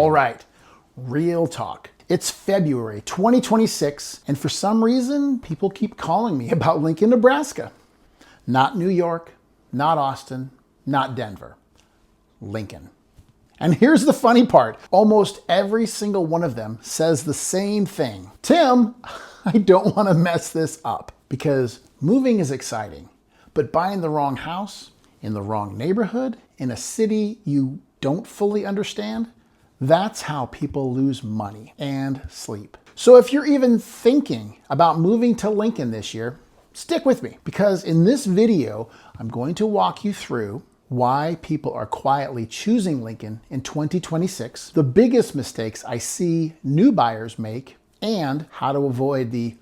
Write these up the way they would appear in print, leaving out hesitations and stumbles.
All right, real talk. It's February 2026, and for some reason, people keep calling me about Lincoln, Nebraska. Not New York, not Austin, not Denver. Lincoln. And here's the funny part. Almost every single one of them says the same thing. Tim, I don't want to mess this up, because moving is exciting, but buying the wrong house, in the wrong neighborhood, in a city you don't fully understand, that's how people lose money and sleep. So if you're even thinking about moving to Lincoln this year, stick with me, because in this video, I'm going to walk you through why people are quietly choosing Lincoln in 2026, the biggest mistakes I see new buyers make, and how to avoid the,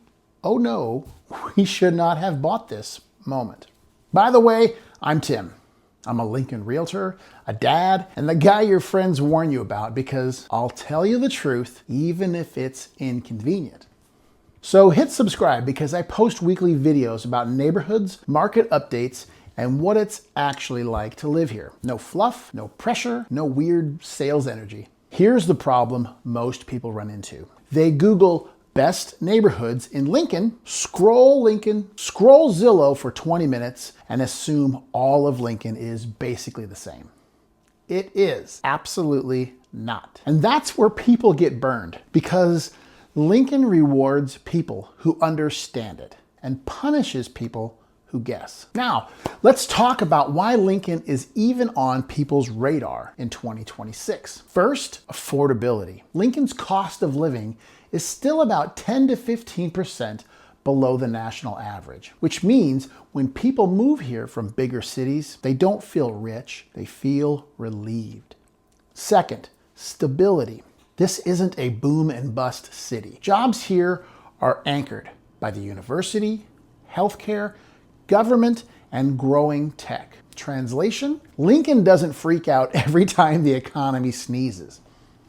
oh no, we should not have bought this moment. By the way, I'm Tim. I'm a Lincoln realtor, a dad, and the guy your friends warn you about, because I'll tell you the truth, even if it's inconvenient. So hit subscribe, because I post weekly videos about neighborhoods, market updates, and what it's actually like to live here. No fluff, no pressure, no weird sales energy. Here's the problem most people run into. They Google best neighborhoods in Lincoln, scroll Zillow for 20 minutes, and assume all of Lincoln is basically the same. It is absolutely not. And that's where people get burned, because Lincoln rewards people who understand it and punishes people who guess. Now, let's talk about why Lincoln is even on people's radar in 2026. First, affordability. Lincoln's cost of living is still about 10 to 15% below the national average, which means when people move here from bigger cities, they don't feel rich, they feel relieved. Second, stability. This isn't a boom and bust city. Jobs here are anchored by the university, healthcare, government, and growing tech. Translation: Lincoln doesn't freak out every time the economy sneezes.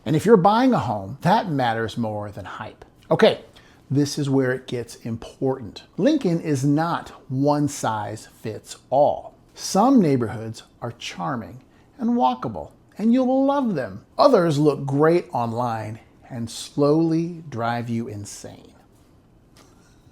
And if you're buying a home, that matters more than hype. Okay, this is where it gets important. Lincoln is not one size fits all. Some neighborhoods are charming and walkable, and you'll love them. Others look great online and slowly drive you insane.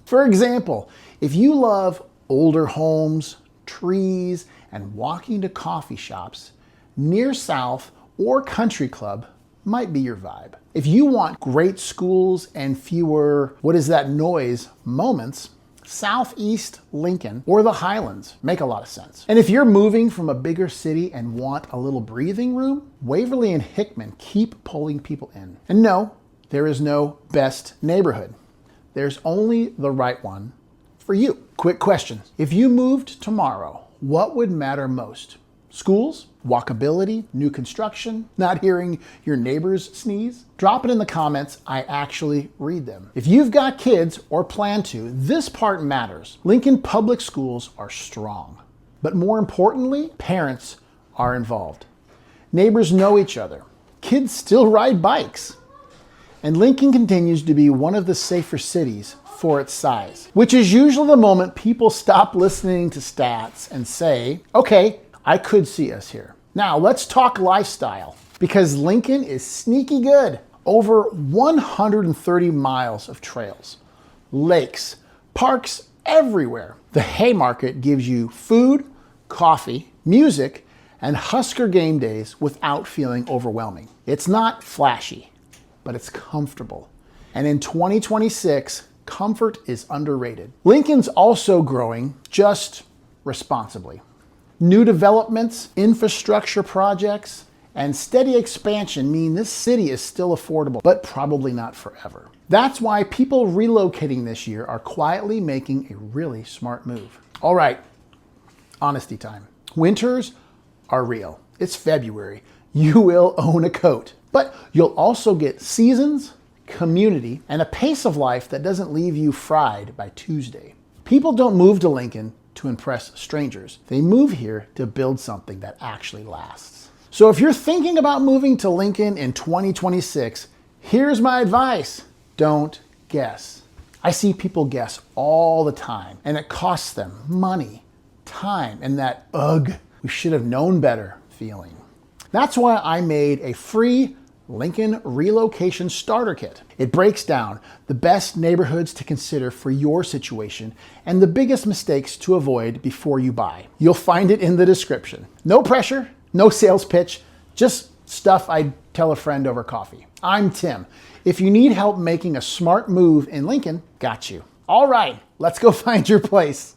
For example, if you love older homes, trees, and walking to coffee shops, Near South or Country Club might be your vibe. If you want great schools and fewer "what is that noise" moments, Southeast Lincoln or the Highlands make a lot of sense. And if you're moving from a bigger city and want a little breathing room, Waverly and Hickman keep pulling people in. And no, there is no best neighborhood. There's only the right one for you. Quick question. If you moved tomorrow, what would matter most? Schools, walkability, new construction, not hearing your neighbors sneeze? Drop it in the comments. I actually read them. If you've got kids or plan to, this part matters. Lincoln public schools are strong, but more importantly, parents are involved. Neighbors know each other. Kids still ride bikes. And Lincoln continues to be one of the safer cities for its size, which is usually the moment people stop listening to stats and say, okay, I could see us here. Now let's talk lifestyle, because Lincoln is sneaky good. Over 130 miles of trails, lakes, parks everywhere. The Haymarket gives you food, coffee, music, and Husker game days without feeling overwhelming. It's not flashy, but it's comfortable. And in 2026, comfort is underrated. Lincoln's also growing, just responsibly. New developments, infrastructure projects, and steady expansion mean this city is still affordable, but probably not forever. That's why people relocating this year are quietly making a really smart move. All right, honesty time. Winters are real. It's February. You will own a coat, but you'll also get seasons, community, and a pace of life that doesn't leave you fried by Tuesday. People don't move to Lincoln to impress strangers. They move here to build something that actually lasts. So if you're thinking about moving to Lincoln in 2026, here's my advice. Don't guess. I see people guess all the time, and it costs them money, time, and that, ugh, we should have known better feeling. That's why I made a free Lincoln Relocation Starter Kit. It breaks down the best neighborhoods to consider for your situation and the biggest mistakes to avoid before you buy. You'll find it in the description. No pressure, no sales pitch, just stuff I'd tell a friend over coffee. I'm Tim. If you need help making a smart move in Lincoln, got you. All right, let's go find your place.